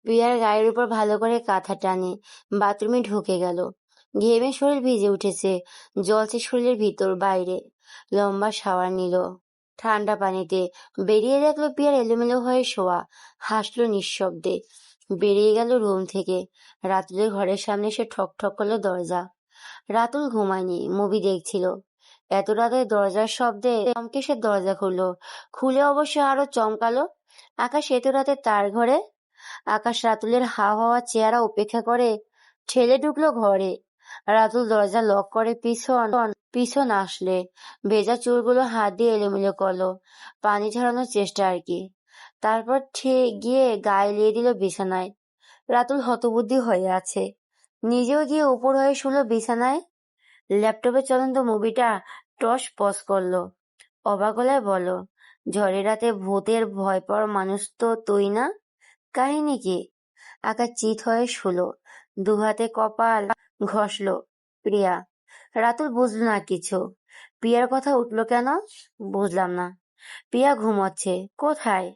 প্রিয়ার গায়ের উপর ভালো করে কাঁথা টানে বাথরুমে ঢুকে গেল। ঘেমে শরীর ভিজে উঠেছে, জ্বলছে শরীরের ভিতর বাইরে। লম্বা শাওয়ার নিল ঠান্ডা পানিতে। বেরিয়ে দেখলো প্রিয়ার এলোমেলো হয়ে শোয়া। হাসলো নিঃশব্দে। বেরিয়ে গেল রুম থেকে। রাতুলের ঘরের সামনে এসে ঠক ঠক করলো দরজা। রাতুল ঘুমায়নি, মুভি দেখছিল। এত রাতে দরজার শব্দে চমকে সে দরজা খুললো। খুলে অবশ্য আরো চমকালো। আকাশ এত রাতে তার ঘরে। আকাশ রাতুলের হা হওয়া চেহারা উপেক্ষা করে ঠেলে ঢুকলো ঘরে। রাতুল দরজা লক করে পিছন পিছন আসলে ভেজা চুলগুলো হাত দিয়ে এলোমেলো করলো, পানি ঝরানোর চেষ্টা আর কি। তারপর গিয়ে গায়ে লিয়ে দিল বিছানায়। রাতুল হতবুদ্ধি হয়ে আছে। নিজেও গিয়ে উপর হয়ে শুলো বিছানায়। ল্যাপটপে চলন্ত মুভিটা টস পস করলো। অবাক গলায় বলল, ঝড়ের রাতে ভূতের ভয় পাওয়ার মানুষ তো তুই না? কাহিনী কি? আকাশ চিত হয়ে শুলো, দুহাতে কপাল ঘষলো। প্রিয়া। রাতুল বুঝলো না কিছু। প্রিয়ার কথা উঠলো কেন? বুঝলাম না। প্রিয়া ঘুমোচ্ছে। কোথায়?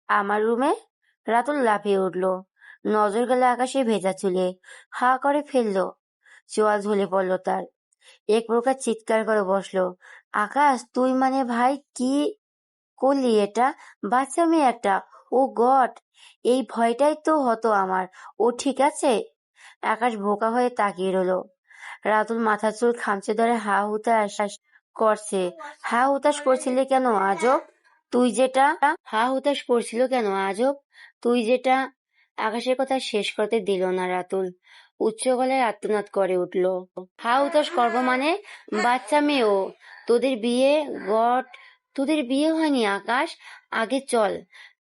আমার রুমে। রাতুল লাফিয়ে উঠলো। নজর গেল আকাশে ভেজা চুলে। হা করে ফেললো। চোয়াল ঝুলে পড়লো তার। এক প্রকার চিৎকার করে বসলো। আকাশ, তুই মানে ভাই কি করলি এটা? বাচ্চা মেয়ে একটা। ও গড, এই ভয়টাই তো হতো আমার। ও ঠিক আছে? আকাশ বোকা হয়ে তাকিয়ে রইল। রাতুল মাথার চুল খামচে ধরে হা হুতাশ করছে। হা হুতাশ করছিলে কেন আজব? তুই যেটা হা হুতাশ করছিল কেন আজব? তুই যেটা আকাশের কথা শেষ করতে দিল না রাতুল। উচ্চ গলায় আর্তনাদ করে উঠল। হা হুতাশ করবো মানে? বাচ্চা মেয়ে ও। তোদের বিয়ে গড, তোদের বিয়ে হয়নি আকাশ। আগে চল,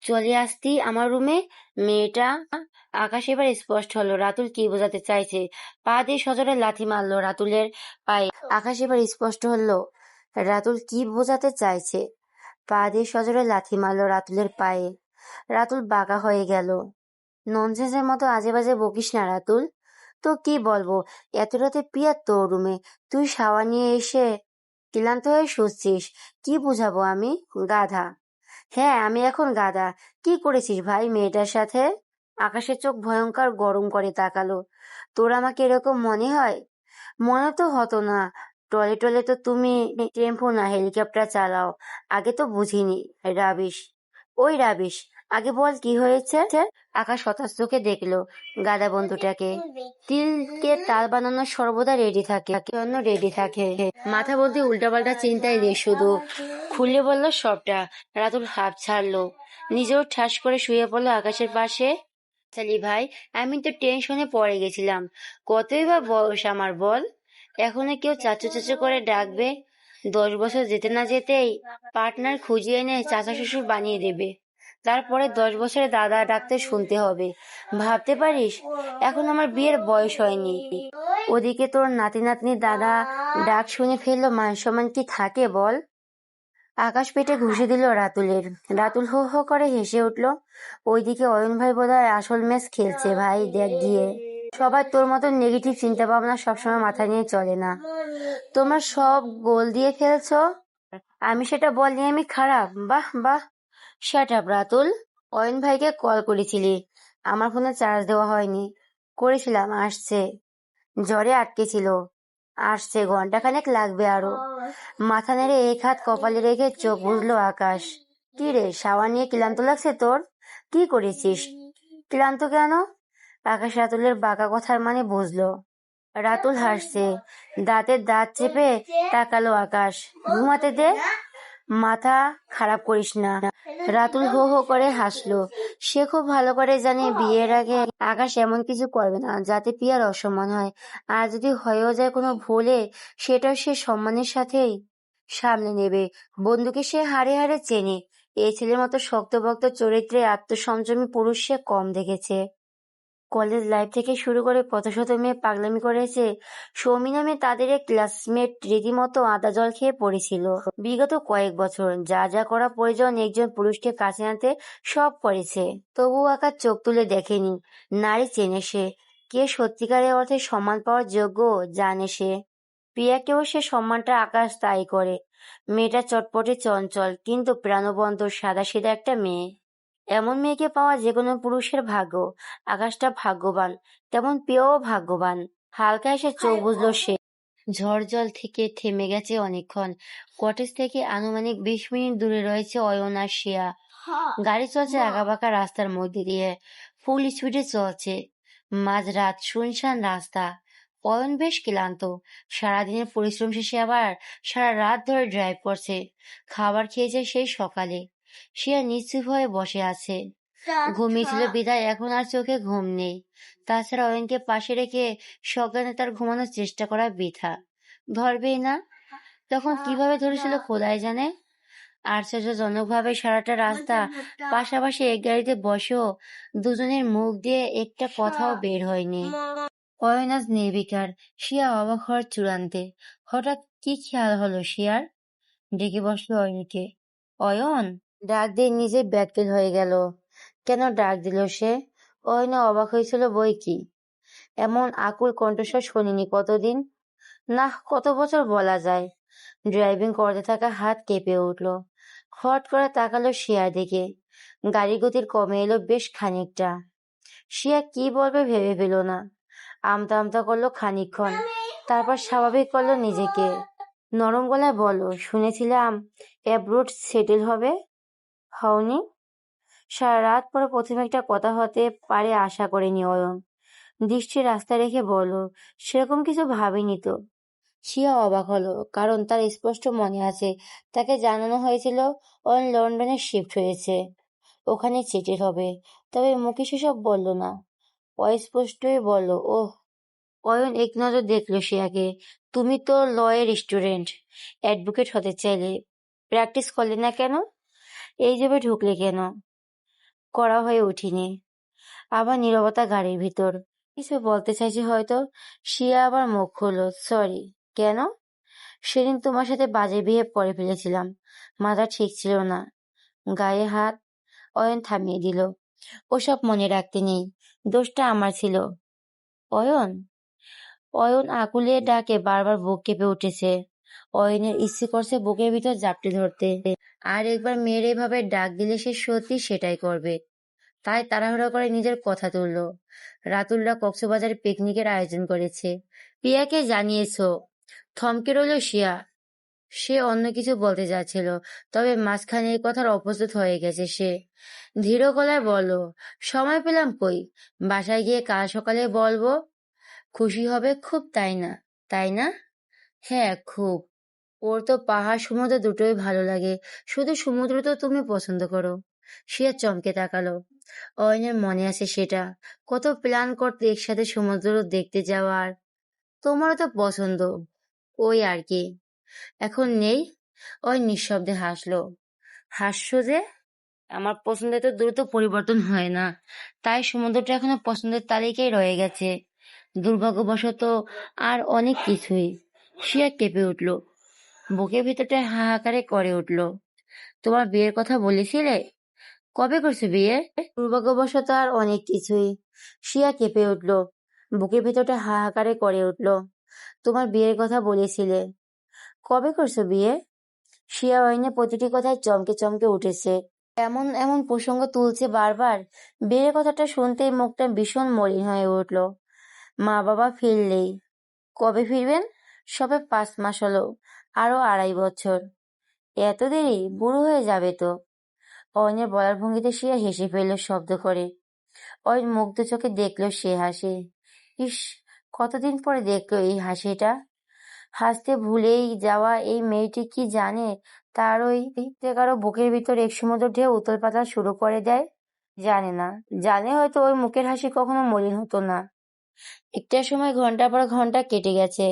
চলে আসতি আমার রুমে। মেয়েটা। আকাশ এবার স্পষ্ট হলো রাতুল কি বোঝাতে চাইছে। পা দিয়ে সজোরে লাথি মারলো রাতুলের পায়ে। আকাশ এবার স্পষ্ট হলো রাতুল কি বোঝাতে চাইছে। পা দিয়ে সজোরে লাথি মারলো রাতুলের পায়ে। রাতুল বাঁকা হয়ে গেল। ননসেন্সের মতো আজে বাজে বকিস না রাতুল। তো কি বলবো, এত রাতে প্রিয়া তোর রুমে, তুই শাওয়ার নিয়ে এসে ক্লান্ত হয়ে শুচ্ছিস। কি বুঝাবো আমি? গাধা। হ্যাঁ, আমি এখন গাধা। কি করেছিস ভাই মেয়েটার সাথে? আকাশের চোখ ভয়ঙ্কর গরম করে তাকালো। তোর আমাকে এরকম মনে হয়? মনে তো হতো না। টলে টলে তো তুমি টেম্পো না হেলিকপ্টার চালাও। আগে তো বুঝিনি। রাবিশ। ওই রাবিশ, আগে বল কি হয়েছে? আকাশ হতাশ চোখে দেখলো গাদা বন্ধুটাকে। তিলকে তাল বানানোর সর্বদা রেডি থাকে। মাথা বলতে উল্টাপাল্টা চিন্তায় রে শুধু। খুলে বলল সবটা। রাতুল হাঁপ ছাড়লো। নিজেও ঠাস করে শুয়ে পড়লো আকাশের পাশে। চালি ভাই, আমি তো টেনশনে পড়ে গেছিলাম। কতই বা বয়স আমার বল? এখনো কেউ চাচু চাচু করে ডাকবে? 10 বছর যেতে না যেতেই পার্টনার খুঁজিয়ে এনে চাচা শ্বশুর বানিয়ে দেবে। তারপরে 10 বছরে দাদা ডাকতে শুনতে হবে। ভাবতে পারিস, এখন আমার বিয়ের বয়স হয়নি। ওদিকে তোর নাতি নাতনির দাদা ডাক শুনে ফেললো, মান সম্মান কি থাকে বল? আকাশ পেটে ঘুষে দিল রাতুলের। রাতুল হো হো করে হেসে উঠল। ওইদিকে অয়ন ভাই বোধহয় আসল ম্যাচ খেলছে। ভাই দেখ গিয়ে। সবাই তোর মতো নেগেটিভ চিন্তা ভাবনা সবসময় মাথায় নিয়ে চলে না। তোমরা সব গোল দিয়ে ফেলছো, আমি সেটা বলনি আমি খারাপ? বাহ বাহ। Shut up Ratul. অয়ন ভাইকে কল করেছিলি? আমার ফোনে চার্জ দেওয়া হয়নি। করেছিলাম, আসছে। জ্বরে আটকে ছিল। আসছে, ঘন্টাখানেক লাগবে আরো। মাথা নেড়ে এক হাত কপালে রেখে চোখ বুঝলো আকাশ। কি রে, শাওয়ার নিয়ে ক্লান্ত লাগছে তোর? কি করেছিস? ক্লান্ত কেন? আকাশ রাতুলের বাঁকা কথার মানে বুঝলো। রাতুল হাসছে। দাঁতের দাঁত চেপে তাকালো আকাশ। ঘুমাতে দে, মাথা খারাপ করিস না। রাতুল হো হো করে হাসলো। সে খুব ভালো করে জানে বিয়ের আগে আকাশ এমন কিছু করবে না যাতে প্রিয়ার অসম্মান হয়। আর যদি হয়েও যায় কোনো ভুলে, সেটাও সে সম্মানের সাথেই সামলে নেবে। বন্ধুকে সে হাড়ে হাড়ে চেনে। এই ছেলের মতো শক্তভক্ত চরিত্রে আত্মসংযমী পুরুষ সে কম দেখেছে। কলেজ লাইফ থেকে শুরু করে কত শত মেয়ে পাগলামি করেছে। সৌমি নামে তাদের এক ক্লাসমেট রীতিমতো আদা জল খেয়ে পড়েছিল। বিগত কয়েক বছর যা যা করা প্রয়োজন একজন পুরুষকে কাছে আনতে সব করেছে। তবুও আকাশ চোখ তুলে দেখেনি। নারী চেনে সে। কে সত্যিকারের অর্থে সম্মান পাওয়ার যোগ্য জানে সে। প্রিয়াকেও সে সম্মানটা আকাশ তাই করে। মেয়েটা চটপটে চঞ্চল কিন্তু প্রাণবন্ত সাদাসিধা একটা মেয়ে। এমন মেয়েকে পাওয়া যে কোনো পুরুষের ভাগ্য। আকাশটা ভাগ্যবান, তেমন পেয়েও ভাগ্যবান। হালকা এসে চোখ বুঝলো সে। ঝড় জল থেকে থেমে গেছে অনেকক্ষণ। কটেজ থেকে আনুমানিক 20 মিনিট দূরে রয়েছে অয়ন আর শিয়া। গাড়ি চলছে আঁকাবাঁকা রাস্তার মধ্যে দিয়ে, ফুল স্পিডে চলছে। মাঝরাত, শুনশান রাস্তা। অয়ন বেশ ক্লান্ত, সারাদিনের পরিশ্রম শেষে আবার সারা রাত ধরে ড্রাইভ করছে। খাবার খেয়েছে সেই সকালে। শিয়া নিশ্চুপ হয়ে বসে আছে। ঘুমিয়েছিল বিদায় এখন আর চোখে ঘুম নেই। তাছাড়া অয়নকে পাশে রেখে সজ্ঞানে তার ঘুমানোর চেষ্টা করা বৃথা। ধরবেই না। তখন কিভাবে ধরেছিল খোদাই জানে। আশ্চর্যজনকভাবে সারাটা রাস্তা পাশাপাশি এক গাড়িতে বসেও দুজনের মুখ দিয়ে একটা কথাও বের হয়নি। অয়ন আজ নির্বিকার। শিয়া অবাক হওয়ার চূড়ান্তে। হঠাৎ কি খেয়াল হলো শিয়ার? ডেকে বসলো অয়নকে। অয়ন! ডাক দিয়ে নিজে ব্যাকুল হয়ে গেল। কেন ডাক দিল সে? অয়ন অবাক হয়েছিল বই কি। এমন আকুল কণ্ঠস্বর শোনেনি কতদিন। না, কত বছর বলা যায়। ড্রাইভিং করতে থাকা হাত কেঁপে উঠল। হট করে তাকালো শিয়ার দিকে। গাড়ি গতির কমে এলো বেশ খানিকটা। শিয়া কি বলবে ভেবে পেল না। আমতা আমতা করলো খানিকক্ষণ, তারপর স্বাভাবিক করলো নিজেকে। নরম গলায় বলল, শুনেছিলাম অ্যাব্রোড সেটেল হবে। হওনি? সারা রাত পরে প্রথমে একটা কথা হতে পারে আশা করেনি অয়ন। দৃষ্টি রাস্তায় রেখে বলল, সেরকম কিছু ভাবিনি তো। শিয়া অবাক হলো, কারণ তার স্পষ্ট মনে আছে তাকে জানানো হয়েছিল অয়ন লন্ডনে শিফট হয়েছে, ওখানে সেটেল হবে। তবে মুখে সেসব বলল না, অস্পষ্টই বলল, ওহ। অয়ন এক নজর দেখলো শিয়াকে। তুমি তো লয়ের স্টুডেন্ট, অ্যাডভোকেট হতে চাইলে প্র্যাকটিস করলে না কেন? এই জবে ঢুকলে কেন? করা হয়ে উঠিনি। আবার নীরবতা গাড়ির ভিতর। কিছু বলতে চাইছে হয়তো। শিয়া আবার মুখ খুলল, সরি। কেন? সেদিন তোমার সাথে বাজে বিহেভ করে ফেলেছিলাম, মাথা ঠিক ছিল না। গায়ে হাত। অয়ন থামিয়ে দিল। ওসব মনে রাখতে নেই, দোষটা আমার ছিল। অয়ন! অয়ন আকুলে ডাকে বারবার বুক কেঁপে উঠেছে। অয়নের ইচ্ছে করছে বুকের ভিতর জাপটে ধরতে। আর একবার মেয়ের এভাবে ডাক দিলে সে সত্যি সেটাই করবে। তাই তাড়াহুড়ো করে নিজের কথা তুলল। রাতুলরা কক্সবাজারে পিকনিকের আয়োজন করেছে, প্রিয়াকে জানিয়েছো? থমকে রইল শিয়া। সে অন্য কিছু বলতে যাচ্ছিল, তবে মাঝখানে এই কথার অপ্রস্তুত হয়ে গেছে সে। ধীর গলায় বলল, সময় পেলাম কই, বাসায় গিয়ে কাল সকালে বলবো। খুশি হবে খুব, তাই না? তাই না? হ্যাঁ, খুব। ওর তো পাহাড় সমুদ্র দুটোই ভালো লাগে, শুধু সমুদ্র তো তুমি পছন্দ করো। শিয়া চমকে তাকালো। অয়নের মনে আছে সেটা। কত প্ল্যান করতে একসাথে সমুদ্র দেখতে যাওয়ার। তোমারও তো পছন্দ, ওই আর কি। এখন নেই? ওই নিঃশব্দে হাসলো। হাসছো যে? আমার পছন্দের তো দ্রুত পরিবর্তন হয় না, তাই সমুদ্রটা এখনো পছন্দের তালিকায় রয়ে গেছে। দুর্ভাগ্যবশত আর অনেক কিছুই। শিয়া কেঁপে উঠল, বুকের ভিতরটা হাহাকারে করে উঠল। তোমার বিয়ের কথা বলেছিলে? কবে করছে বিয়ে? দুর্ভাগ্যবশত আর অনেক কিছুই। শিয়া কেঁপে উঠল, বুকের ভেতরটা হাহাকারে করে উঠল। তোমার বিয়ের কথা বলেছিলে, কবে করছো বিয়ে? শিয়া অয়নের প্রতিটি কথায় চমকে চমকে উঠেছে। এমন এমন প্রসঙ্গ তুলছে বারবার। বিয়ের কথাটা শুনতেই মুখটা ভীষণ মলিন হয়ে উঠল। মা বাবা ফিরলেই। কবে ফিরবেন? সবে 5 মাস হলো, আরো 2.5 বছর। এত দেরি? বুড়ো হয়ে যাবে তো। অয়নের বলার ভঙ্গিতে শিয়া হেসে ফেলল শব্দ করে। অয়ন মুগ্ধ চোখে দেখলো সে হাসি। ইস, কতদিন পরে দেখলো এই হাসিটা। হাসতে ভুলেই যাওয়া এই মেয়েটি কি জানে তার ওই কারো বুকের ভিতর এক সমুদ্র ঢেউ উতল পাতা শুরু করে দেয়? জানে না। জানে হয়তো ওই মুখের হাসি কখনো মলিন হতো না। একটা সময় ঘন্টা পর ঘন্টা কেটে গেছে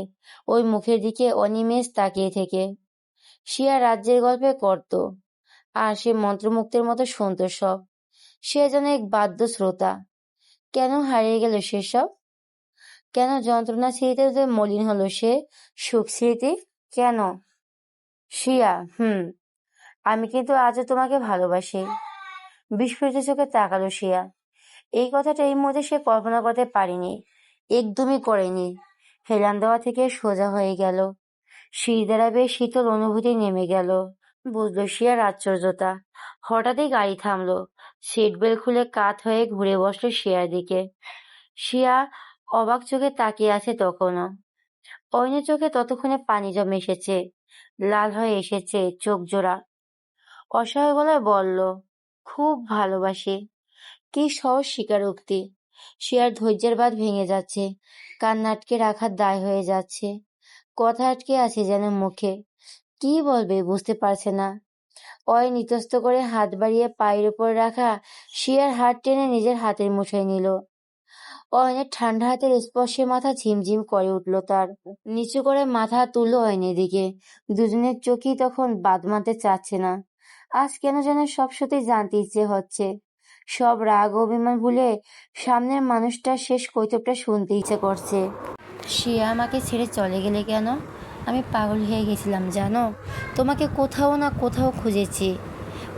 ওই মুখের দিকে অনিমেষ তাকিয়ে থেকে। শিয়া রাজ্যের গল্পে করত, আর সে মন্ত্রমুগ্ধের মতো শুনত সব। সে যেন এক বাদ্য শ্রোতা। কেন হারিয়ে গেল সেসব? কেন যন্ত্রণা স্মৃতিতে মলিন হলো সে সুখ স্মৃতি? কেন? শিয়া, আমি কিন্তু আজও তোমাকে ভালোবাসি। বিস্ফোরিত চোখে তাকালো শিয়া। এই কথাটা এই মুহূর্তে সে কল্পনা করতে পারেনি, একদমই করেনি। হেলান দেওয়া থেকে সোজা হয়ে গেল। সিঁড়ি দ্বারা বেশ শীতল অনুভূতি নেমে গেল। বুঝলো শিয়ার আশ্চর্যতা। হঠাৎই গাড়ি থামলো। সিট বেল্ট খুলে কাত হয়ে ঘুরে বসলো শিয়ার দিকে। শিয়া অবাক চোখে তাকিয়ে আছে তখনও। অয়নের চোখে ততক্ষণে পানি জমে এসেছে, লাল হয়ে এসেছে চোখ জোড়া। অসহায় গলায় বলল, খুব ভালোবাসি। কি সহজ স্বীকারোক্তি! শিয়ার ধৈর্যের বাঁধ ভেঙে যাচ্ছে, কান্না আটকে রাখার দায় হয়ে যাচ্ছে। কথা আটকে আছে যেন মুখে, কি বলবে বুঝতে পারছে না। অয়ন ইতস্ত করে হাত বাড়িয়ে পায়ের উপর রাখা শিয়ার হাত টেনে নিজের হাতের মুঠোয় নিল। অয়নের ঠান্ডা হাতের স্পর্শে মাথা ঝিমঝিম করে উঠল তার। নিচু করে মাথা তুলল অয়নের দিকে। দুজনের চোখই তখন বাদ মানতে চাচ্ছে না। আজ কেন যেন সব সত্যি জানতে ইচ্ছে হচ্ছে। সব রাগ অভিমান ভুলে সামনের মানুষটার শেষ কৈতবটা শুনতে ইচ্ছে করছে। শিয়া আমাকে ছেড়ে চলে গেলে কেন? আমি পাগল হয়ে গেছিলাম জানো। তোমাকে কোথাও না কোথাও খুঁজেছি,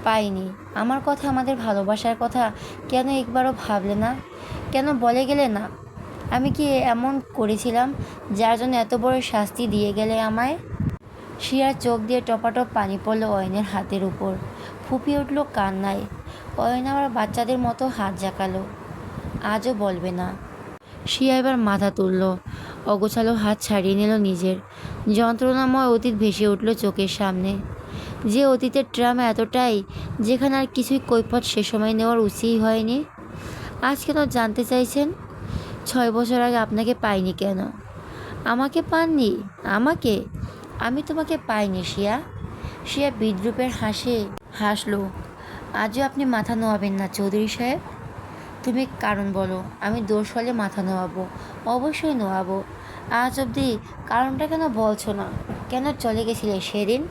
পাইনি। আমার কথা, আমাদের ভালোবাসার কথা কেন একবারও ভাবলে না? কেন বলে গেলে না? আমি কি এমন করেছিলাম যার জন্য এত বড় শাস্তি দিয়ে গেলে আমায়? শিয়ার চোখ দিয়ে টপাটপ পানি পড়ল অয়নের হাতের উপর, ফুপিয়ে উঠল কান্নায়। অয়ন আবার বাচ্চাদের মতো হাত জাকালো। আজও বলবে না। শিয়া এবার মাথা তুলল, অগোছালো হাত ছাড়িয়ে নিল নিজের। যন্ত্রণাময় অতীত ভেসে উঠল চোখের সামনে। যে অতীতের ড্রামা এতটাই, যেখানে আর কিছুই কৈফত সে সময় নেওয়ার উচিতই হয়নি। আজ কেন জানতে চাইছেন? 6 বছর আগে আপনাকে পাইনি কেন? আমাকে পাননি? আমাকে? আমি তোমাকে পাইনি শিয়া। শিয়া বিদ্রুপের হাসে হাসলো। আজও আপনি মাথা নোয়াবেন না চৌধুরী সাহেব? তুমি কারণ বলো, আমি দোষ হলে মাথা নোয়াবো, অবশ্যই নোয়াবো। আজ অবধি কারণটা কেন বলছো না? কেন চলে গেছিলে সেদিন?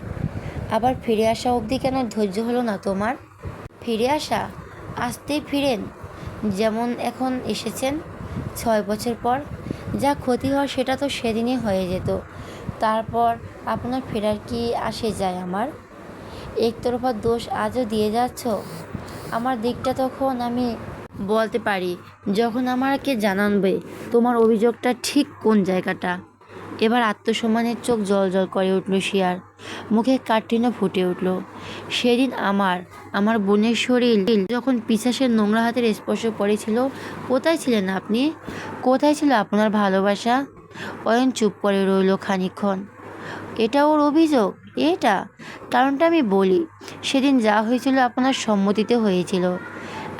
আবার ফিরে আসা অবধি কেন ধৈর্য হলো না তোমার? ফিরে আসা? আসতেই ফিরেন, যেমন এখন এসেছেন 6 বছর পর। যা ক্ষতি হওয়ার সেটা তো সেদিনই হয়ে যেত। তারপর আপনার ফেরার কি আসে যায় আমার? একতরফা দোষ আজও দিয়ে যাচ্ছ। আমার দিকটা তখন আমি বলতে পারি যখন আমাকে জানাবে তোমার অভিযোগটা ঠিক কোন জায়গাটা। এবার আত্মসম্মানের চোখ জল জল করে উঠল শিয়ার, মুখে কাঠিন্য ফুটে উঠল। সেদিন আমার বোনের শরীর যখন পিশাচের নোংরা হাতের স্পর্শ পড়েছিল, কোথায় ছিলেন আপনি? কোথায় ছিল আপনার ভালোবাসা? অয়ন চুপ করে রইল খানিকক্ষণ। এটা ওর অভিযোগ? এটা কারণটা আমি বলি। সেদিন যা হয়েছিল আপনার সম্মতিতে হয়েছিল।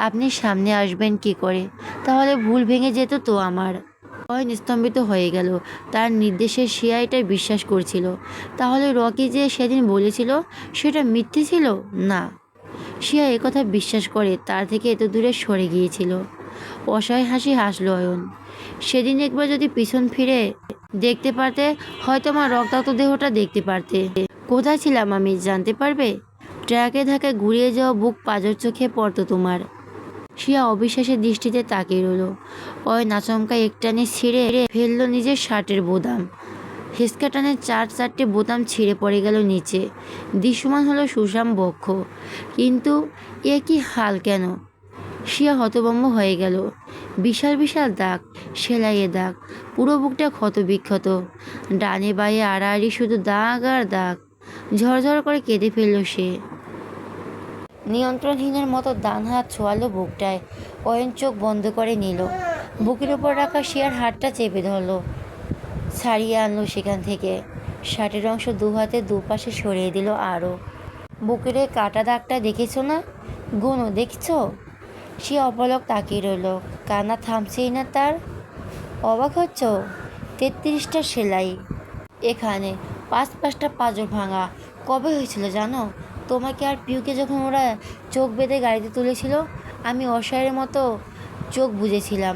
আপনি সামনে আসবেন কি করে? তাহলে ভুল ভেঙে যেত তো আমার। অয়ন স্তম্ভিত হয়ে গেল। তার নির্দেশে শিয়া এটাই বিশ্বাস করছিল। তাহলে রকি যে সেদিন বলেছিল সেটা মিথ্যে ছিল? না, শিয়া একথা বিশ্বাস করে তার থেকে এত দূরে সরে গিয়েছিল। অসহায় হাসি হাসল অয়ন। সেদিন একবার যদি পিছন ফিরে দেখতে পারতে, হয়তো আমার রক্তাক্ত দেহটা দেখতে পারতে। কোথায় ছিলাম আমি জানতে পারবে? ট্রাকে ধাক্কায় ঘুরিয়ে যাওয়া বুক পাঁজর চোখে পড়তো তোমার। শিয়া অবিশ্বাসের দৃষ্টিতে তাকিয়ে রইল। অয়ন আচমকা একটানে ছিঁড়ে ফেলল নিজের শার্টের বোতাম। হেঁচকা টানে 4-4টে বোতাম ছিঁড়ে পড়ে গেল নিচে। দৃশ্যমান হলো সুষাম বক্ষ। কিন্তু এ কি হাল কেন? শিয়া হতভম্ব হয়ে গেল। বিশাল বিশাল দাগ, সেলাইয়ের দাগ, পুরো বুকটা ক্ষত বিক্ষত। ডানে বাঁয়ে আড়াআড়ি শুধু দাগ আর দাগ। ঝরঝর করে কেঁদে ফেলল সে। নিয়ন্ত্রণহীনের মতো ডান হাত ছোঁয়ালো বুকটায়। অয়ন চোখ বন্ধ করে নিল। বুকের উপর রাখা শিয়ার হাতটা চেপে ধরল, ছাড়িয়ে আনলো সেখান থেকে। শার্টের অংশ দু হাতে দুপাশে সরিয়ে দিল আরও। বুকের কাটা দাগটা দেখেছো না? গুনো দেখছো? সে অপলক তাকিয়ে রইল। কান্না থামছেই না তার। অবাক হচ্ছ? 33টা সেলাই এখানে, 5-5টা পাঁজর ভাঙা। কবে হয়েছিল জানো? তোমাকে আর পিউকে যখন ওরা চোখ বেঁধে গাড়িতে তুলেছিল, আমি অসহায়ের মতো চোখ বুজেছিলাম।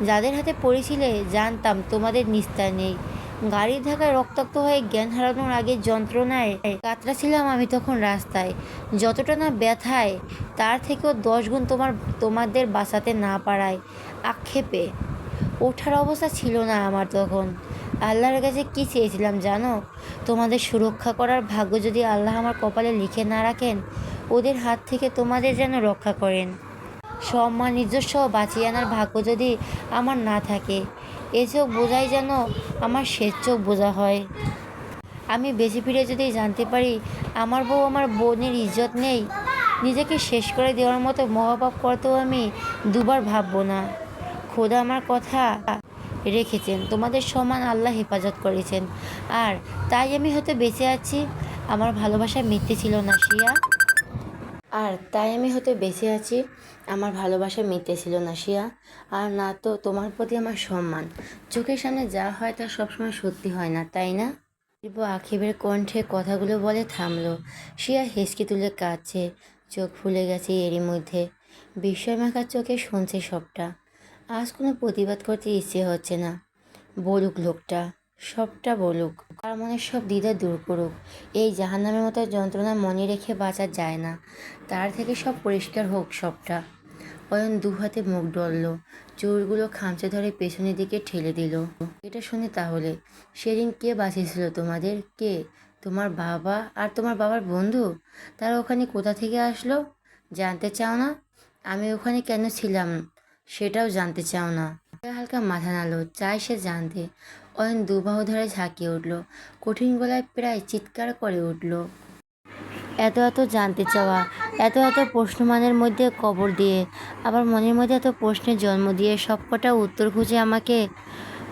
যাদের হাতে পড়েছিলে জানতাম তোমাদের নিস্তার নেই। গাড়ির ধাক্কায় রক্তাক্ত হয়ে জ্ঞান হারানোর আগে যন্ত্রণায় কাতরাছিলাম আমি তখন রাস্তায়। যতটা না ব্যথায়, তার থেকেও 10 গুণ তোমাদের বাঁচাতে না পারায় আক্ষেপে। ওঠার অবস্থা ছিল না আমার তখন। আল্লাহর কাছে কি চেয়েছিলাম জানো? তোমাদের সুরক্ষা করার ভাগ্য যদি আল্লাহ আমার কপালে লিখে না রাখেন, ওদের হাত থেকে তোমাদের যেন রক্ষা করেন। সম্মান নিজস্ব বাঁচিয়ে আনার ভাগ্য যদি আমার না থাকে, এ চোখ বোঝাই যেন আমার শেষ চোখ বোঝা হয়। আমি বেঁচে ফিরে যদি জানতে পারি আমার বউ আমার বোনের ইজ্জত নেই, নিজেকে শেষ করে দেওয়ার মতো মহাপাপ করতেও আমি দুবার ভাববো না। খোদা আমার কথা রেখেছেন, তোমাদের সমান আল্লাহ হেফাজত করেছেন, আর তাই আমি হয়তো বেঁচে আছি। আমার ভালোবাসা মিথ্যে ছিল না শিয়া, আর তাই আমি হয়তো বেঁচে আছি। আমার ভালোবাসা মিথ্যে ছিল না শিয়া, আর না তো তোমার প্রতি আমার সম্মান। চোখের সামনে যা হয় তা সবসময় সত্যি হয় না, তাই না? দিব্য আখিবের কণ্ঠে কথাগুলো বলে থামলো। শিয়া হেসকে তুলে কাঁদছে, চোখ ফুলে গেছে এরই মধ্যে। বিস্ময় মাখা চোখে শুনছে সবটা। আজ কোনো প্রতিবাদ করতে ইচ্ছে হচ্ছে না। বলুক লোকটা, সবটা বলুক, তার মনের সব দ্বিধা দূর করুক। এই জাহান্নামের মতো যন্ত্রণা মনে রেখে বাঁচা যায় না। তার থেকে সব পরিষ্কার হোক সবটা। অয়ন দু হাতে মুখ ডলল, চুলগুলো খামচে ধরে পেছনের দিকে ঠেলে দিল। এটা শুনে তাহলে সেদিন কে বাঁচিয়েছিল তোমাদের? কে? তোমার বাবা আর তোমার বাবার বন্ধু? তারা ওখানে কোথা থেকে আসলো? জানতে চাও না? আমি ওখানে কেন ছিলাম সেটাও জানতে চাও না? হালকা মাথা নাড়ল, চাই সে জানতে। অয়ন দুবাহু ধরে ঝাঁকিয়ে উঠল, কঠিন গলায় প্রায় চিৎকার করে উঠল। এত এত জানতে চাওয়া, এত এত প্রশ্নমানের মধ্যে কবর দিয়ে, আবার মনের মধ্যে এত প্রশ্নের জন্ম দিয়ে সবকটা উত্তর খুঁজে আমাকে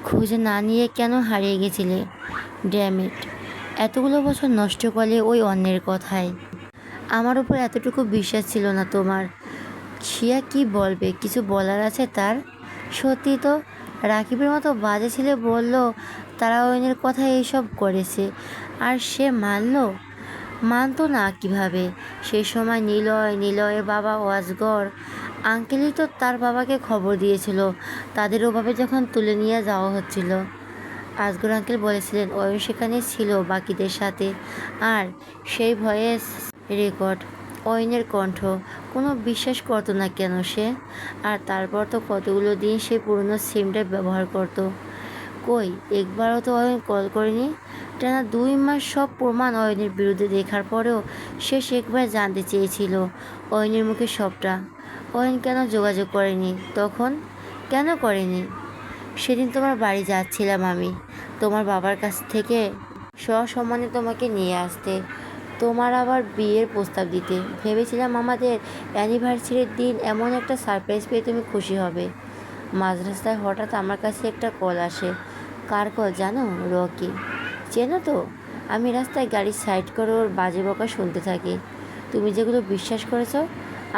খুঁজে না নিয়ে কেন হারিয়ে গেছিলে? ড্যামিট, এতগুলো বছর নষ্ট করলে ওই অন্যের কথায়। আমার উপর এতটুকু বিশ্বাস ছিল না তোমার। শিয়া কি বলবে? কিছু বলার আছে তার? সত্যি তো, রাকিবের মতো বাজে ছেলে বলল তারা অয়নের কথা এইসব করেছে, আর সে মানতো না কিভাবে? সে সময় নিলয়ের বাবা ওয়াজগর আঙ্কেলই তো তার বাবাকে খবর দিয়েছিল তাদের ওভাবে যখন তুলে নিয়ে যাওয়া হচ্ছিল। আসগর আঙ্কেল বলেছিলেন অয়ন সেখানে ছিল বাকিদের সাথে, আর সেই ভয়েস রেকর্ড, অয়নের কণ্ঠ, কোনো বিশ্বাস করতো না কেন সে? আর তারপর তো কতগুলো দিন সে পুরনো সিমটা ব্যবহার করতো। কই, একবারও তো অয়ন কল করেনি। টানা 2 মাস সব প্রমাণ অয়নের বিরুদ্ধে দেখার পরেও শেষ একবার জানতে চেয়েছিল অয়নের মুখে সবটা। অয়ন কেন যোগাযোগ করেনি তখন? কেন করেনি? সেদিন তোমার বাড়ি যাচ্ছিলাম আমি, তোমার বাবার কাছ থেকে সসম্মানে তোমাকে নিয়ে আসতে, তোমার আবার বিয়ের প্রস্তাব দিতে। ভেবেছিলাম আমাদের অ্যানিভার্সারির দিন এমন একটা সারপ্রাইজ পেয়ে তুমি খুশি হবে। মাঝ রাস্তায় হঠাৎ আমার কাছে একটা কল আসে। কার কল জানো? রকি। চেনো তো? আমি রাস্তায় গাড়ি সাইড করে ওর বাজে বকা শুনতে থাকি। তুমি যেগুলো বিশ্বাস করেছো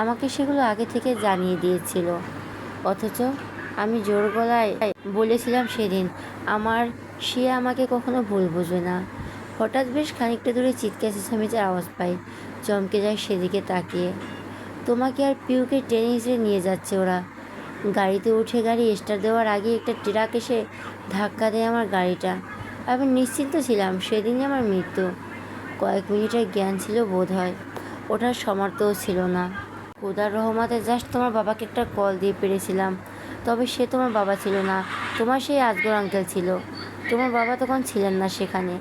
আমাকে সেগুলো আগে থেকে জানিয়ে দিয়েছিল, অথচ আমি জোর গলায় বলেছিলাম সেদিন আমার সে আমাকে কখনো ভুল বুঝবে না। হঠাৎ বেশ খানিকটা দূরে চিৎকার চেঁচামেচির আওয়াজ পাই, চমকে যায় সেদিকে তাকিয়ে। তোমাকে আর পিউকে টেনে হিঁচড়ে নিয়ে যাচ্ছে ওরা। গাড়িতে উঠে গাড়ি স্টার্ট দেওয়ার আগে একটা ট্রাক এসে ধাক্কা দেয় আমার গাড়িটা। আমি নিশ্চিন্ত ছিলাম সেদিনই আমার মৃত্যু। কয়েক মিনিটের জ্ঞান ছিল বোধ হয়, ওঠার সামর্থ্যও ছিল না। খোদার রহমতে জাস্ট তোমার বাবাকে একটা কল দিয়ে পেরেছিলাম, তবে সে তোমার বাবা ছিল না, তোমার সেই আজগর আঙ্কেল ছিল। তোমার বাবা তখন ছিলেন না সেখানে।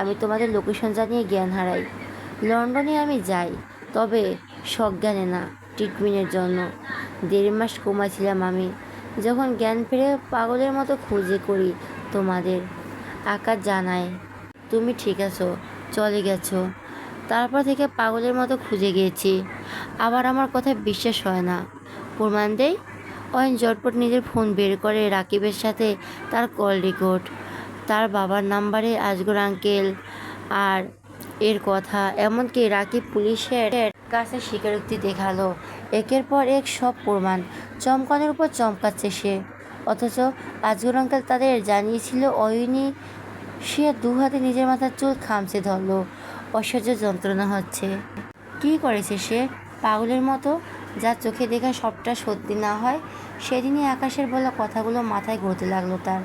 আমি তোমাদের লোকেশন জানিয়ে জ্ঞান হারাই। লন্ডনে আমি যাই, তবে সজ্ঞানে না, ট্রিটমেন্টের জন্য। 1.5 মাস কোমায় ছিলাম আমি। যখন জ্ঞান ফিরে পাগলের মতো খুঁজে করি তোমাদের। আকাশ জানায় তুমি ঠিক আছো, চলে গেছো। তারপর থেকে পাগলের মতো খুঁজে গিয়েছি। আবার আমার কথা বিশ্বাস হয় না। প্রমাণ দেই। অয়ন ঝটপট নিজের ফোন বের করে রাকিবের সাথে তার কল রেকর্ড, তার বাবার নাম্বারে আজগর আঙ্কেল আর এর কথা, এমনকি রাকিব পুলিশের কাছে স্বীকারোক্তি দেখালো। একের পর এক সব প্রমাণ, চমকানোর উপর চমকাচ্ছে সে। অথচ আজগর আঙ্কেল তাদের জানিয়েছিল অয়নি। সে 2 হাতে নিজের মাথার চুল খামচে ধরল, অসহ্য যন্ত্রণা হচ্ছে। কি করেছে সে পাগলের মতো? যার চোখে দেখা সবটা সত্যি না হয়, সেদিনই আকাশের বলা কথাগুলো মাথায় ঘুরতে লাগলো তার।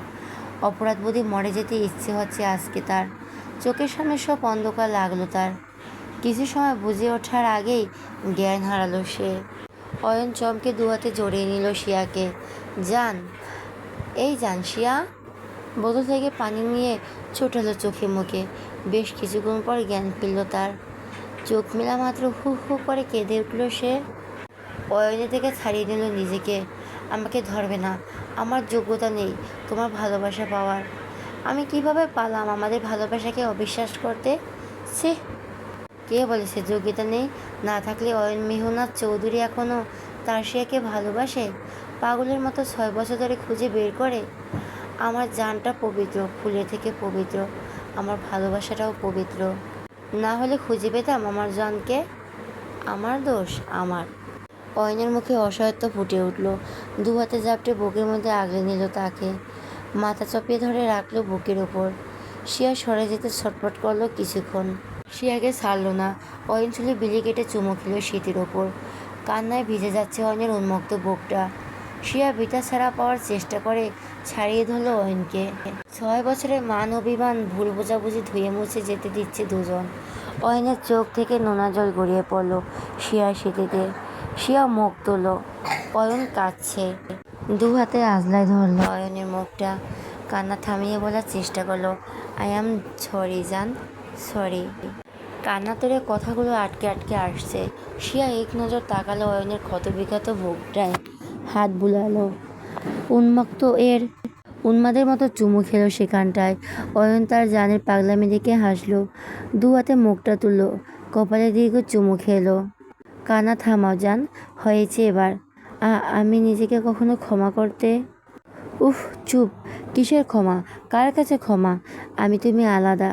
অপরাধবোধে মরে যেতে ইচ্ছে হচ্ছে আজকে তার। চোখের সামনে সব অন্ধকার লাগলো তার। কিছু সময় বুঝে ওঠার আগেই জ্ঞান হারালো সে। অয়ন চমকে 2 হাতে জড়িয়ে নিল শিয়াকে। জান, এই জান শিয়া। বোতল থেকে পানি নিয়ে ছোটালো চোখে মুখে। বেশ কিছুক্ষণ পর জ্ঞান ফিরল তার। চোখ মেলা মাত্র হু হু করে কেঁদে উঠল সে। অয়নের থেকে ছাড়িয়ে নিল নিজেকে। আমাকে ধরবে না, আমার যোগ্যতা নেই তোমার ভালোবাসা পাওয়ার। আমি কিভাবে পালাম আমাদের ভালোবাসাকে অবিশ্বাস করতে? সে কে বলেছে যোগ্যতা নেই? না থাকলে অয়ন মেহনাজ চৌধুরী এখনও তার শিয়াকে ভালোবাসে? পাগলের মতো 6 বছর ধরে খুঁজে বের করে। আমার জানটা পবিত্র, ফুলের থেকে পবিত্র, আমার ভালোবাসাটাও পবিত্র। না হলে খুঁজে পেতাম আমার জানকে। আমার দোষ আমার। অয়নের মুখে অসহায়ত্ব ফুটে উঠল। দু হাতে জাপটে বুকের মধ্যে আগলে নিল তাকে, মাথা চাপিয়ে ধরে রাখলো বুকের ওপর। শিয়া সরে যেতে ছটফট করলো কিছুক্ষণ। শিয়াকে ছাড়ল না। অয়ন চুলে বিলি কেটে চুমু খেল শীতের ওপর। কান্নায় ভিজে যাচ্ছে অয়নের উন্মুক্ত বুকটা। শিয়া বিটা ছাড়া পাওয়ার চেষ্টা করে ছাড়িয়ে ধরল অয়নকে। 6 বছরের মান অভিমান ভুল বোঝাবুঝি ধুয়ে মুছে যেতে দিচ্ছে দুজন। অয়নের চোখ থেকে নোনা জল গড়িয়ে পড়ল শিয়ার শীতেতে। শিয়া মুখ তুলল। অয়ন কাঁদছে। দু হাতে আজলায় ধরল অয়নের মুখটা। কান্না থামিয়ে বলার চেষ্টা করলো, আই অ্যাম সরি জান, সরি। কান্না তোরে কথাগুলো আটকে আটকে আসছে। শিয়া এক নজর তাকালো অয়নের ক্ষতবিক্ষত বুকটায়, হাত বুলালো। উন্মাদের মতো চুমু খেলো সেখানটায়। অয়ন তার জানের পাগলামি দেখে হাসলো। দু হাতে মুখটা তুললো, কপালে দীর্ঘ চুমু খেলো। কান্না থামাও জান, হয়েছে এবার। আমি নিজেকে কখনো ক্ষমা করতে। উফ চুপ। কিসের ক্ষমা? কার কাছে ক্ষমা? তুমি আলাদা।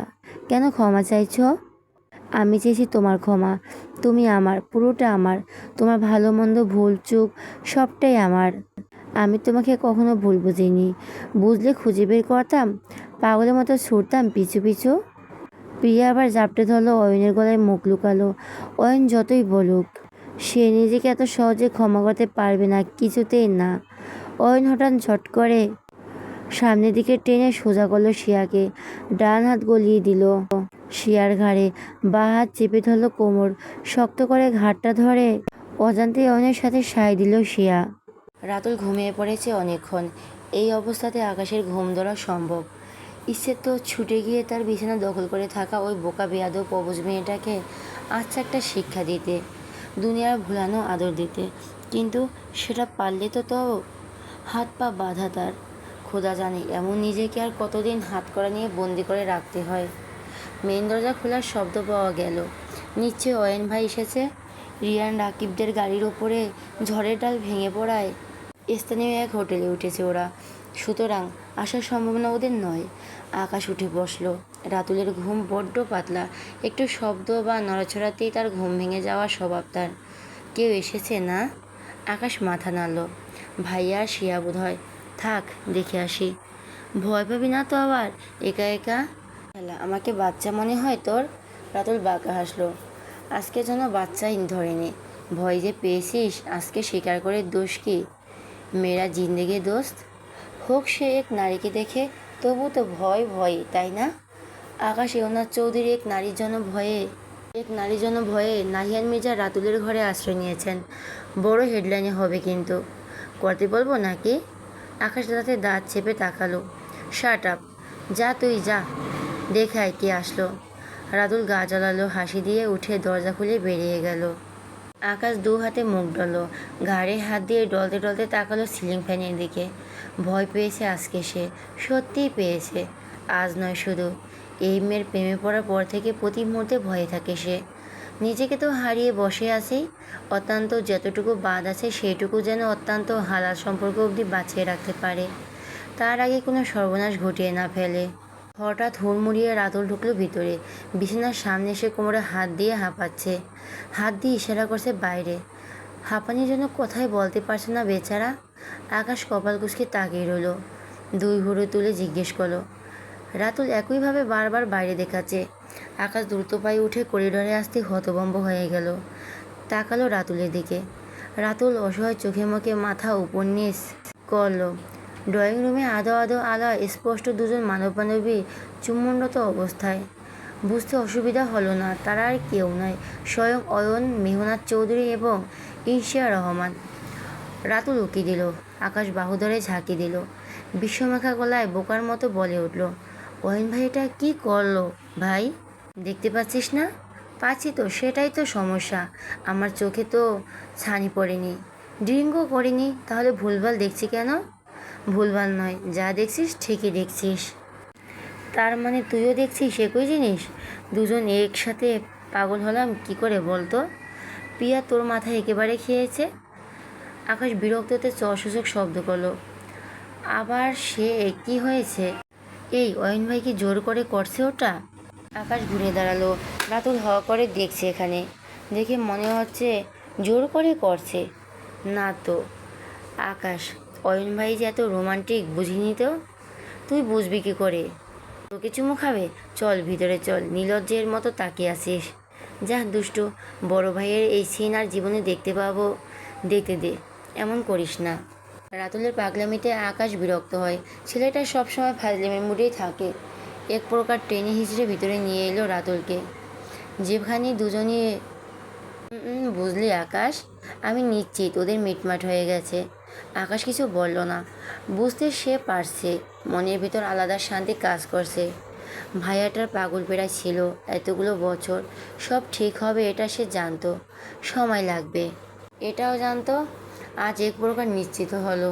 কেন ক্ষমা চাইছো? আমি চেয়েছি তোমার ক্ষমা। তুমি আমার, পুরোটা আমার। তোমার ভালো মন্দ ভুল চুক সবটাই আমার। আমি তোমাকে কখনো ভুল বুঝিনি। বুঝলে খুঁজে বের করতাম, পাগলের মতো ছুটতাম পিছু পিছু। প্রিয়া আবার জাপটে ধরলো অয়নের গলায়, মুখ লুকালো। অয়ন যতই বলুক সে নিজেকে এত সহজে ক্ষমা করতে পারবে না, কিছুতেই না। অয়ন হঠাৎ ঝট করে সামনের দিকে টেনে সোজা করলো শিয়াকে। ডান হাত গলিয়ে দিল শিয়ার ঘাড়ে, বাঁ হাত চেপে ধরলো কোমর, শক্ত করে ঘাড়টা ধরে অজান্তে অয়নের সাথে সায় দিল শিয়া। রাতুল ঘুমিয়ে পড়েছে অনেকক্ষণ। এই অবস্থাতে আকাশের ঘুম ধরা সম্ভব? ইচ্ছে তো ছুটে গিয়ে তার বিছানা দখল করে থাকা ওই বোকা বেয়াদব অবুঝ মেয়েটাকে আচ্ছা একটা শিক্ষা দিতে, দুনিয়ার ভুলানো আদর দিতে। কিন্তু সেটা পারলে তো হাত পা বাঁধা তার। খোদা জানে এমন নিজেকে আর কতদিন হাতকড়া নিয়ে বন্দি করে রাখতে হয়। মেন দরজা খোলার শব্দ পাওয়া গেল। নিশ্চয় অয়ন ভাই এসেছে। রিয়ান রাকিবদের গাড়ির ওপরে ঝড়ের ডাল ভেঙে পড়ায় স্থানীয় এক হোটেলে উঠেছে ওরা, সুতরাং আসার সম্ভাবনা ওদের নয়। আকাশ উঠে বসলো। রাতুলের ঘুম বড্ড পাতলা, একটু শব্দ বা নড়াচড়াতেই তার ঘুম ভেঙে যাওয়ার স্বভাব তার। কেউ এসেছে না? আকাশ মাথা নাড়ল। ভাইয়া আর শিয়া বোধ হয়। থাক দেখে আসি। ভয় পাবি না তো আবার একা একা? আমাকে বাচ্চা মনে হয় তোর? রাতুল বাঁকা হাসলো। আজকে যেন বাচ্চাই ধরেনি। ভয় যে পেয়েছিস আজকে স্বীকার করে দোষ কি? মেয়েরা জিন্দেগি দোস্ত। হোক সে এক নারীকে দেখে, তবু তো ভয় ভয়, তাই না? আকাশ এওনাথ চৌধুরী এক নারীর জন্য ভয়ে নাহিয়ান মির্জা রাতুলের ঘরে আশ্রয় নিয়েছেন। বড় হেডলাইনে হবে কিন্তু। করতে বলবো নাকি? আকাশ দাঁতে দাঁত চেপে তাকালো। শাট আপ, যা তুই যা, দেখায় কে আসলো। রাতুল গা জ্বালালো, হাসি দিয়ে উঠে দরজা খুলে বেরিয়ে গেল। আকাশ দু হাতে মুখ ডলল, ঘাড়ে হাত দিয়ে ডলতে ডলতে তাকালো সিলিং ফ্যানের দিকে। ভয় পেয়েছে আজকে সে, সত্যিই পেয়েছে। আজ নয় শুধু, এই মেয়ের প্রেমে পড়ার পর থেকে প্রতি মুহূর্তে ভয়ে থাকে সে। নিজেকে তো হারিয়ে বসে আছেই, অত্যন্ত যতটুকু বাদ আছে সেইটুকু যেন অত্যন্ত হালাল সম্পর্ক অবধি বাঁচিয়ে রাখতে পারে, তার আগে কোনো সর্বনাশ ঘটিয়ে না ফেলে। হঠাৎ হুড়মুড়িয়ে রাতুল ঢুকলো ভিতরে। বিছানার সামনে এসে কোমরে হাত দিয়ে হাঁপাচ্ছে, হাত দিয়ে ইশারা করছে বাইরে। হাঁপানির জন্য কোথায় বলতে পারছে না বেচারা। আকাশ কপাল কুঁচকে তাকিয়ে রইল। দুই ভুরু তুলে জিজ্ঞেস করলো। রাতুল একইভাবে বারবার বাইরে দেখাচ্ছে। আকাশ দ্রুত পায়ে উঠে করিডোরে আসতে হতভম্ব হয়ে গেল। তাকালো রাতুলের দিকে। রাতুল অসহায় চোখে মুখে মাথা উপর নিচ করল। ড্রয়িং রুমে আধো আধো আলো, স্পষ্ট দুজন মানবী চুম্বনরত অবস্থায়। বুঝতে অসুবিধা হলো না, তারা আর কেউ নয়, স্বয়ং অয়ন মেহনাজ চৌধুরী এবং ঈর্ষিয়া রহমান। রাতুল উকি দিল। আকাশ বাহু ধরে ঝাঁকি দিল। বিশ্বমাখা গলায় বোকার মতো বলে উঠল, অয়ন ভাই এটা কী করলো ভাই? দেখতে পাচ্ছিস না? পাচ্ছি তো, সেটাই তো সমস্যা। আমার চোখে তো ছানি পড়েনি, ড্রিঙ্কও করিনি, তাহলে ভুলভাল দেখছি কেন? ভুলভাল নয়, যা দেখছিস ঠিকই দেখছিস। তার মানে তুইও দেখছিস একই জিনিস? দুজন একসাথে পাগল হলাম কি করে বলতো? পিয়া তোর মাথা একেবারে খেয়েছে। আকাশ বিরক্ততে অসূচক শব্দ করলো। আবার সে কি হয়েছে? এই অয়ন ভাই কি জোর করে করছে ওটা? আকাশ ঘুরে দাঁড়ালো। রাতুল হ করে দেখছে এখানে। দেখে মনে হচ্ছে জোর করে করছে। না তো। আকাশ, অয়ন ভাই যে এত রোমান্টিক বুঝিনি তো। তুই বুঝবি কি করে? তোকে চুমু খাবে? চল ভিতরে চল, নির্লজ্জের মতো তাকিয়ে আসিস। যা দুষ্টু, বড় ভাইয়ের এই সিন আর জীবনে দেখতে পাবো? দেখতে দে, এমন করিস না। রাতুলের পাগলামিতে আকাশ বিরক্ত হয়। ছেলেটা সবসময় ফাজলামির মুডেই থাকে। এক প্রকার টেনে হিঁচড়ে ভিতরে নিয়ে এলো রাতুলকে। যেখানে দুজনই বুঝলি আকাশ, আমি নিশ্চিত ওদের মিটমাট হয়ে গেছে। আকাশ কিছু বলল না। বুঝতে সে পারছে মনের ভিতর আলাদা শান্তি কাজ করছে। ভাইয়াটার পাগল পেড়া ছিল এতগুলো বছর। সব ঠিক হবে এটা সে জানতো, সময় লাগবে এটাও জানতো। আজ এক প্রকার নিশ্চিত হলো।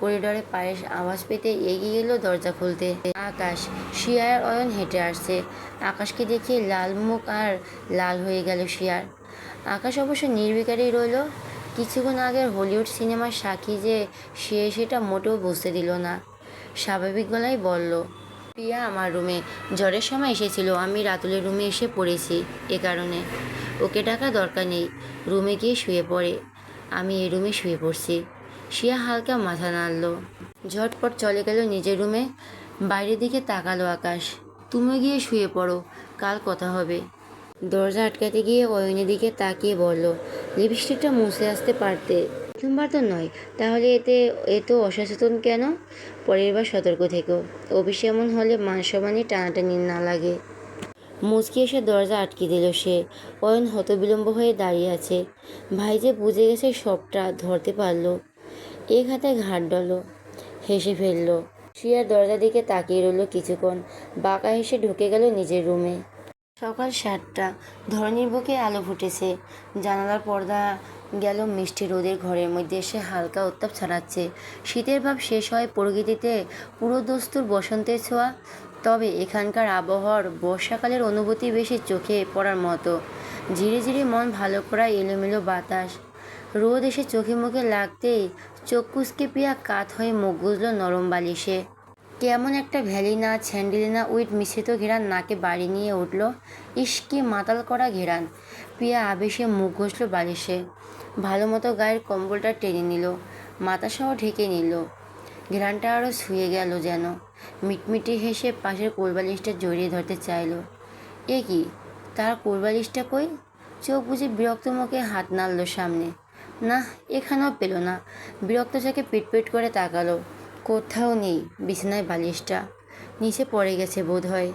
করিডোরে পায়ের আওয়াজ পেতে এগিয়ে এলো দরজা খুলতে আকাশ। শিয়ার অয়ন হেঁটে আসছে। আকাশকে দেখে লাল মুখ আর লাল হয়ে গেল শিয়ার। আকাশ অবশ্য নির্বিকারই রইল। কিছুক্ষণ আগের হলিউড সিনেমার সাক্ষী যে সে সেটা মোটেও বুঝতে দিল না। স্বাভাবিক গলায় বলল, প্রিয়া আমার রুমে জ্বরের সময় এসেছিল। আমি রাতুলের রুমে এসে পড়েছি এ কারণে। ওকে ডাকা দরকার নেই, রুমে গিয়ে শুয়ে পড়ে। আমি এই রুমে শুয়ে পড়ছি। শিয়া হালকা মাথা নাড়ল। ঝটপট চলে গেল নিজের রুমে। বাইরের দিকে তাকালো আকাশ। তুমি গিয়ে শুয়ে পড়ো, কাল কথা হবে। দরজা আটকাতে গিয়ে অয়নের দিকে তাকিয়ে বলল, লিপস্টিকটা মুছে আসতে পারতে। প্রথমবার তো নয়, তাহলে এত অসচেতন কেন? পরের বার সতর্ক থেকো। অফিস এমন হলে মান সম্মানে টানাটানি না লাগে। মুচকি এসে দরজা আটকে দিল সে। অয়ন হতবিলম্ব হয়ে দাঁড়িয়ে আছে। ভাই যে বুঝে গেছে সবটা ধরতে পারল। এক হাতে ঘাট ডল, হেসে ফেলল। শিয়ার দরজার দিকে তাকিয়ে রইল কিছুক্ষণ। বাঁকা হেসে ঢুকে গেল নিজের রুমে। সকাল 7টা। ধরনীর বুকে আলো ফুটেছে। জানালার পর্দা গেল মিষ্টি রোদের ঘরের মধ্যে এসে হালকা উত্তাপ ছড়াচ্ছে। শীতের ভাব শেষ হয় প্রকৃতিতে, পুরো দস্তুর বসন্তের ছোঁয়া। তবে এখানকার আবহাওয়ার বর্ষাকালের অনুভূতি বেশি চোখে পড়ার মতো। ধীরে ধীরে মন ভালো করা এলোমেলো বাতাস। রোদ এসে চোখে মুখে লাগতেই চোখ কুঁচকে পিয়া কাত হয়ে মুখ গুজল নরম বালিশে। কেমন একটা ভ্যালিনা স্যান্ডেলিনা উইথ মিশ্রিত ঘেরান নাকে বাড়ি নিয়ে উঠল। ইস কি মাতাল করা ঘেরান! পিয়া আবেশে মুখ ঘষল বালিশে। ভালো মতো গায়ের কম্বলটা টেনে নিল, মাথাসহ ঢেকে নিল। ঘেরানটা আরও ছুঁয়ে গেল যেন। মিটমিটি হেসে পাশের কোলবালিশটা জড়িয়ে ধরতে চাইল। এ কি, তার কোলবালিশটা কই? চোখ বুঝে বিরক্ত মুখে হাত নাড়ল সামনে। না, এখানেও পেল না। বিরক্ত চোখে পিটপিট করে তাকালো। কোথাও নেই। বিছানায় বালিশটা নিচে পড়ে গেছে বোধ হয়।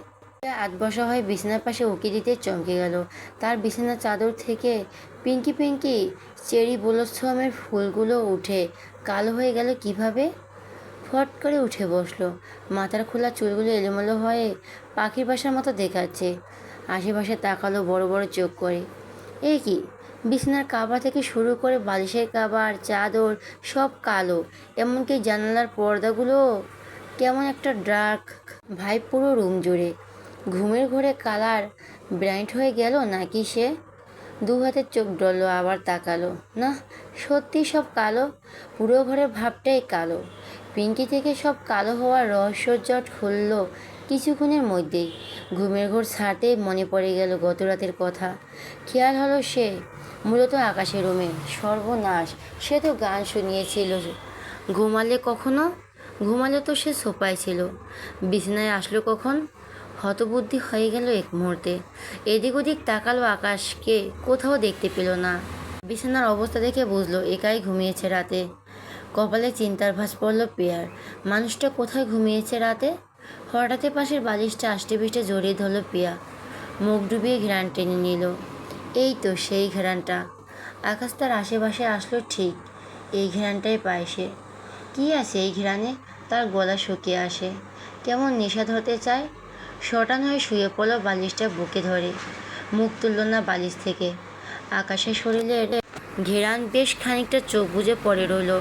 আধবসা হয়ে বিছানার পাশে উঁকি দিতে চমকে গেল। তার বিছানার চাদর থেকে পিঙ্কি পিঙ্কি চেরি ব্লসমের ফুলগুলো উঠে কালো হয়ে গেল কিভাবে? ফট করে উঠে বসলো। মাথার খোলা চুলগুলো এলোমেলো হয়ে পাখির বাসার মতো দেখাচ্ছে। আশেপাশে তাকালো বড় বড় চোখ করে। এ কি, বিছানার কাভার থেকে শুরু করে বালিশের কাভার, চাদর সব কালো। এমনকি জানালার পর্দাগুলো কেমন একটা ডার্ক ভাইব পুরো রুম জুড়ে। ঘুমের ঘোরে কালার ব্রাইট হয়ে গেল নাকি সে? দু হাতে চোখ ডলল, আবার তাকালো। না, সত্যি সব কালো। পুরো ঘরের ভাবটাই কালো। পিঙ্কি থেকে সব কালো হওয়ার রহস্যজট খুলল কিছুক্ষণের মধ্যেই। ঘুমের ঘোর ছাড়তেই মনে পড়ে গেল গত রাতের কথা। খেয়াল হলো সে মূলত আকাশের রুমে। সর্বনাশ, সে তো গান শুনিয়েছিল। ঘুমালে তো সে সোফায় ছিল। বিছানায় আসলো কখন? হতবুদ্ধি হয়ে গেল এক মুহূর্তে। এদিক ওদিক তাকালো, আকাশকে কোথাও দেখতে পেল না। বিছানার অবস্থা দেখে বুঝলো একাই ঘুমিয়েছে রাতে। কপালে চিন্তার ভাঁজ পড়ল পিয়ার। মানুষটা কোথায় ঘুমিয়েছে রাতে? হঠাৎ পাশের বালিশটা আষ্টেপৃষ্টে জড়িয়ে ধরল পিয়া। মুখ ডুবিয়ে ঘ্রাণ টেনে নিল। এই তো সেই ঘ্রাণটা। আকাশ তার আশেপাশে আসলো ঠিক। এই ঘ্রাণটাই পায় সে। কী আছে এই ঘ্রাণে? তার গলা শুকিয়ে আসে, কেমন নেশা ধরতে চায়। শটান হয়ে শুয়ে পড়ল বালিশটা বুকে ধরে। মুখ তুলল না বালিশ থেকে। আকাশের শরীরে ঘেরান বেশ খানিকটা চোখ বুজে পড়ে রইল।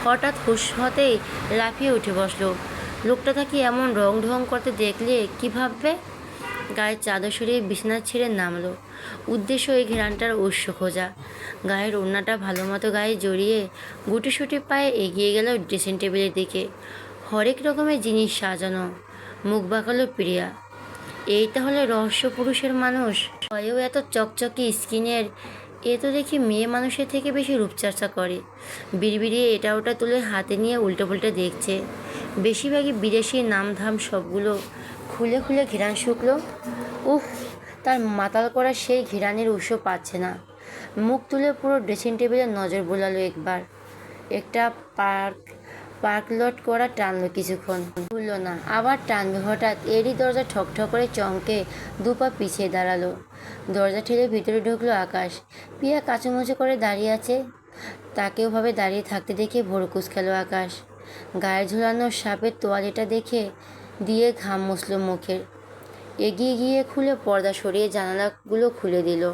হঠাৎ হুঁশ হতেই লাফিয়ে উঠে বসলো। লোকটা তাকে এমন রং ঢং করতে দেখলে কি ভাববে? গায়ের চাদর সরিয়ে বিছানা ছেড়ে নামলো। উদ্দেশ্য এই ঘেরানটার উৎস খোঁজা। গায়ের ওড়নাটা ভালো মতো গায়ে জড়িয়ে গুটিসুটি পায়ে এগিয়ে গেল ড্রেসিং টেবিলের দিকে। হরেক রকমের জিনিস সাজানো। মুখ বাঁকালো প্রিয়া। এই তাহলে রহস্য পুরুষের মানুষ, হয়েও এত চকচকে স্কিনের। এ তো দেখি মেয়ে মানুষের থেকে বেশি রূপচর্চা করে। বিড়বিড়িয়ে এটা ওটা তুলে হাতে নিয়ে উল্টো পুল্টে দেখছে। বেশিরভাগই বিদেশি নামধাম, সবগুলো খুলে খুলে ঘিরান শুকলো। উফ, তার মাতাল করা সেই ঘিরানের উৎস পাচ্ছে না। মুখ তুলে পুরো ড্রেসিং টেবিলে নজর বোলালো একবার। একটা পার্কলট করা টানলো, কিছুক্ষণ ভুলল না, আবার টানবে। হঠাৎ এরই দরজা ঠকঠক করে চমকে দুপা পিছিয়ে দাঁড়ালো। দরজা ঠেলে ভিতরে ঢুকলো আকাশ। পিয়া কাচুমুচু করে দাঁড়িয়ে আছে। তাকে ওভাবে দাঁড়িয়ে থাকতে দেখে ভোর কুঁচকালো আকাশ। গায়ে ঝুলানো সাপের তোয়ালেটা দেখে দিয়ে ঘাম মুছল মুখের। এগিয়ে গিয়ে খুলে পর্দা সরিয়ে জানালাগুলো খুলে দিল।